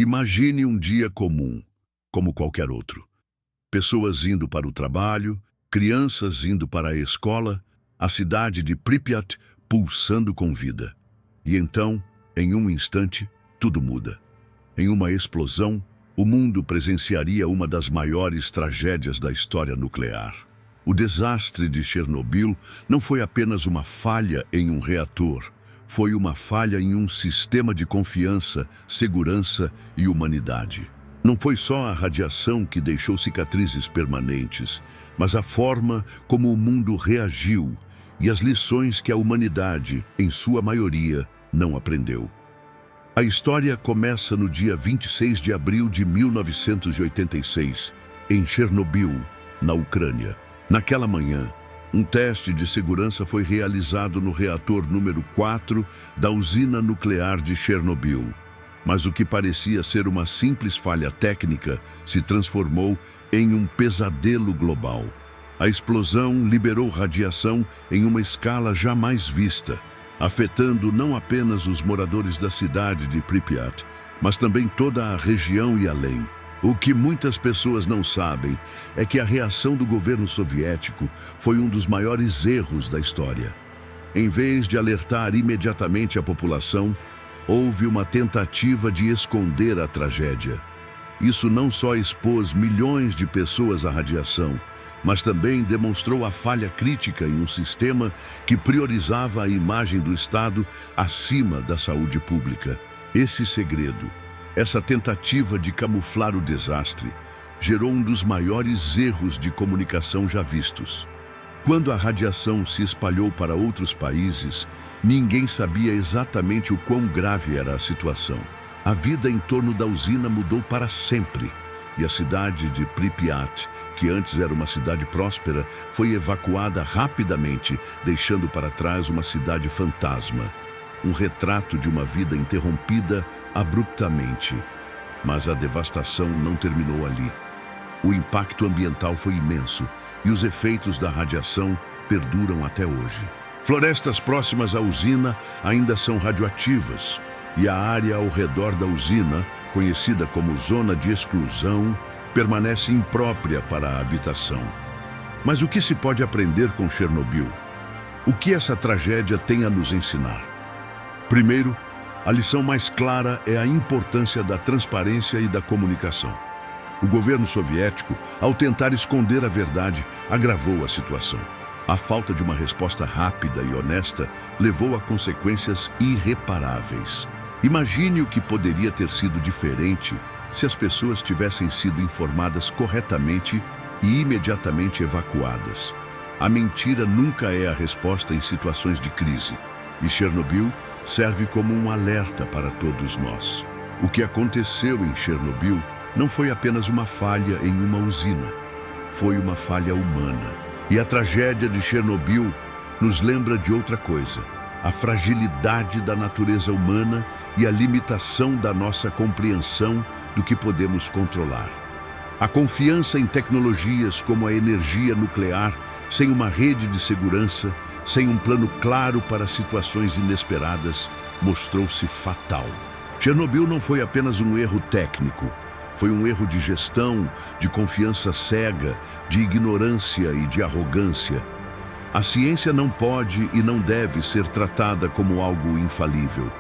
Imagine um dia comum, como qualquer outro. Pessoas indo para o trabalho, crianças indo para a escola, a cidade de Pripyat pulsando com vida. E então, em um instante, tudo muda. Em uma explosão, o mundo presenciaria uma das maiores tragédias da história nuclear. O desastre de Chernobyl não foi apenas uma falha em um reator, foi uma falha em um sistema de confiança, segurança e humanidade. Não foi só a radiação que deixou cicatrizes permanentes, mas a forma como o mundo reagiu e as lições que a humanidade, em sua maioria, não aprendeu. A história começa no dia 26 de abril de 1986, em Chernobyl, na Ucrânia. Naquela manhã, um teste de segurança foi realizado no reator número 4 da usina nuclear de Chernobyl. Mas o que parecia ser uma simples falha técnica se transformou em um pesadelo global. A explosão liberou radiação em uma escala jamais vista, afetando não apenas os moradores da cidade de Pripyat, mas também toda a região e além. O que muitas pessoas não sabem é que a reação do governo soviético foi um dos maiores erros da história. Em vez de alertar imediatamente a população, houve uma tentativa de esconder a tragédia. Isso não só expôs milhões de pessoas à radiação, mas também demonstrou a falha crítica em um sistema que priorizava a imagem do Estado acima da saúde pública. Esse segredo, essa tentativa de camuflar o desastre, gerou um dos maiores erros de comunicação já vistos. Quando a radiação se espalhou para outros países, ninguém sabia exatamente o quão grave era a situação. A vida em torno da usina mudou para sempre, e a cidade de Pripyat, que antes era uma cidade próspera, foi evacuada rapidamente, deixando para trás uma cidade fantasma. Um retrato de uma vida interrompida abruptamente. Mas a devastação não terminou ali. O impacto ambiental foi imenso e os efeitos da radiação perduram até hoje. Florestas próximas à usina ainda são radioativas e a área ao redor da usina, conhecida como zona de exclusão, permanece imprópria para a habitação. Mas o que se pode aprender com Chernobyl? O que essa tragédia tem a nos ensinar? Primeiro, a lição mais clara é a importância da transparência e da comunicação. O governo soviético, ao tentar esconder a verdade, agravou a situação. A falta de uma resposta rápida e honesta levou a consequências irreparáveis. Imagine o que poderia ter sido diferente se as pessoas tivessem sido informadas corretamente e imediatamente evacuadas. A mentira nunca é a resposta em situações de crise, e Chernobyl serve como um alerta para todos nós. O que aconteceu em Chernobyl não foi apenas uma falha em uma usina, foi uma falha humana. E a tragédia de Chernobyl nos lembra de outra coisa: a fragilidade da natureza humana e a limitação da nossa compreensão do que podemos controlar. A confiança em tecnologias como a energia nuclear, sem uma rede de segurança, sem um plano claro para situações inesperadas, mostrou-se fatal. Chernobyl não foi apenas um erro técnico, foi um erro de gestão, de confiança cega, de ignorância e de arrogância. A ciência não pode e não deve ser tratada como algo infalível.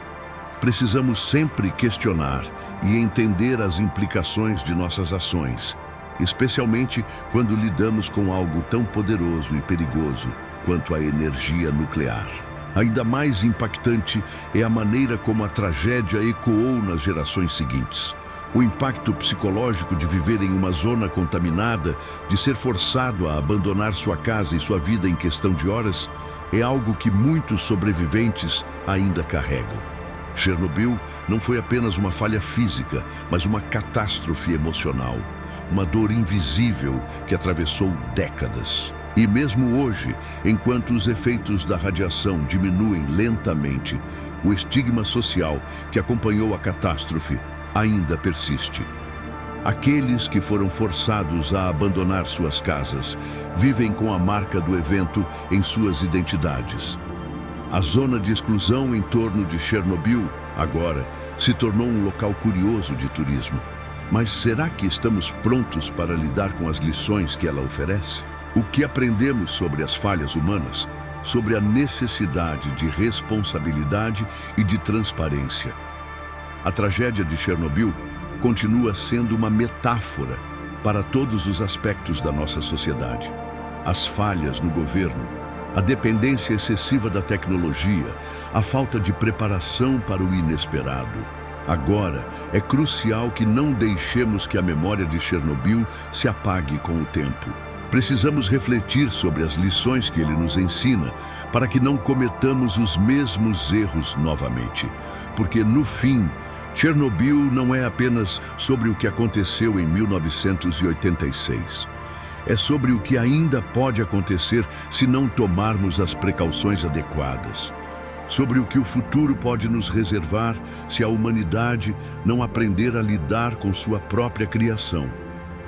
Precisamos sempre questionar e entender as implicações de nossas ações, especialmente quando lidamos com algo tão poderoso e perigoso quanto a energia nuclear. Ainda mais impactante é a maneira como a tragédia ecoou nas gerações seguintes. O impacto psicológico de viver em uma zona contaminada, de ser forçado a abandonar sua casa e sua vida em questão de horas, é algo que muitos sobreviventes ainda carregam. Chernobyl não foi apenas uma falha física, mas uma catástrofe emocional, uma dor invisível que atravessou décadas. E mesmo hoje, enquanto os efeitos da radiação diminuem lentamente, o estigma social que acompanhou a catástrofe ainda persiste. Aqueles que foram forçados a abandonar suas casas vivem com a marca do evento em suas identidades. A zona de exclusão em torno de Chernobyl Agora, se tornou um local curioso de turismo. Mas será que estamos prontos para lidar com as lições que ela oferece? O que aprendemos sobre as falhas humanas? Sobre a necessidade de responsabilidade e de transparência? A tragédia de Chernobyl continua sendo uma metáfora para todos os aspectos da nossa sociedade. As falhas no governo, a dependência excessiva da tecnologia, a falta de preparação para o inesperado. Agora, é crucial que não deixemos que a memória de Chernobyl se apague com o tempo. Precisamos refletir sobre as lições que ele nos ensina para que não cometamos os mesmos erros novamente. Porque, no fim, Chernobyl não é apenas sobre o que aconteceu em 1986. É sobre o que ainda pode acontecer se não tomarmos as precauções adequadas. Sobre o que o futuro pode nos reservar se a humanidade não aprender a lidar com sua própria criação.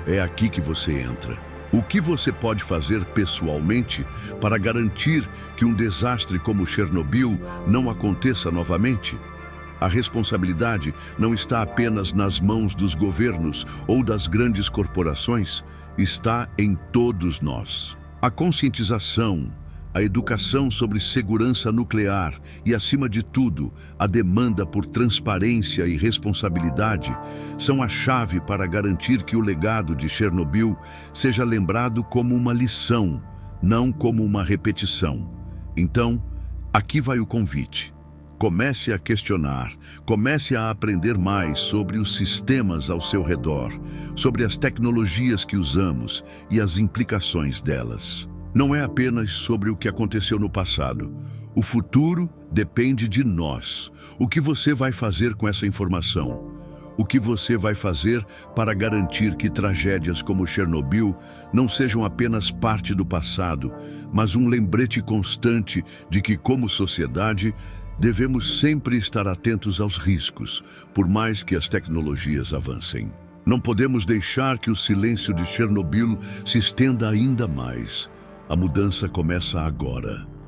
É aqui que você entra. O que você pode fazer pessoalmente para garantir que um desastre como Chernobyl não aconteça novamente? A responsabilidade não está apenas nas mãos dos governos ou das grandes corporações, está em todos nós. A conscientização, a educação sobre segurança nuclear e, acima de tudo, a demanda por transparência e responsabilidade são a chave para garantir que o legado de Chernobyl seja lembrado como uma lição, não como uma repetição. Então, aqui vai o convite. Comece a questionar, comece a aprender mais sobre os sistemas ao seu redor, sobre as tecnologias que usamos e as implicações delas. Não é apenas sobre o que aconteceu no passado. O futuro depende de nós. O que você vai fazer com essa informação? O que você vai fazer para garantir que tragédias como Chernobyl não sejam apenas parte do passado, mas um lembrete constante de que, como sociedade, devemos sempre estar atentos aos riscos, por mais que as tecnologias avancem. Não podemos deixar que o silêncio de Chernobyl se estenda ainda mais. A mudança começa agora.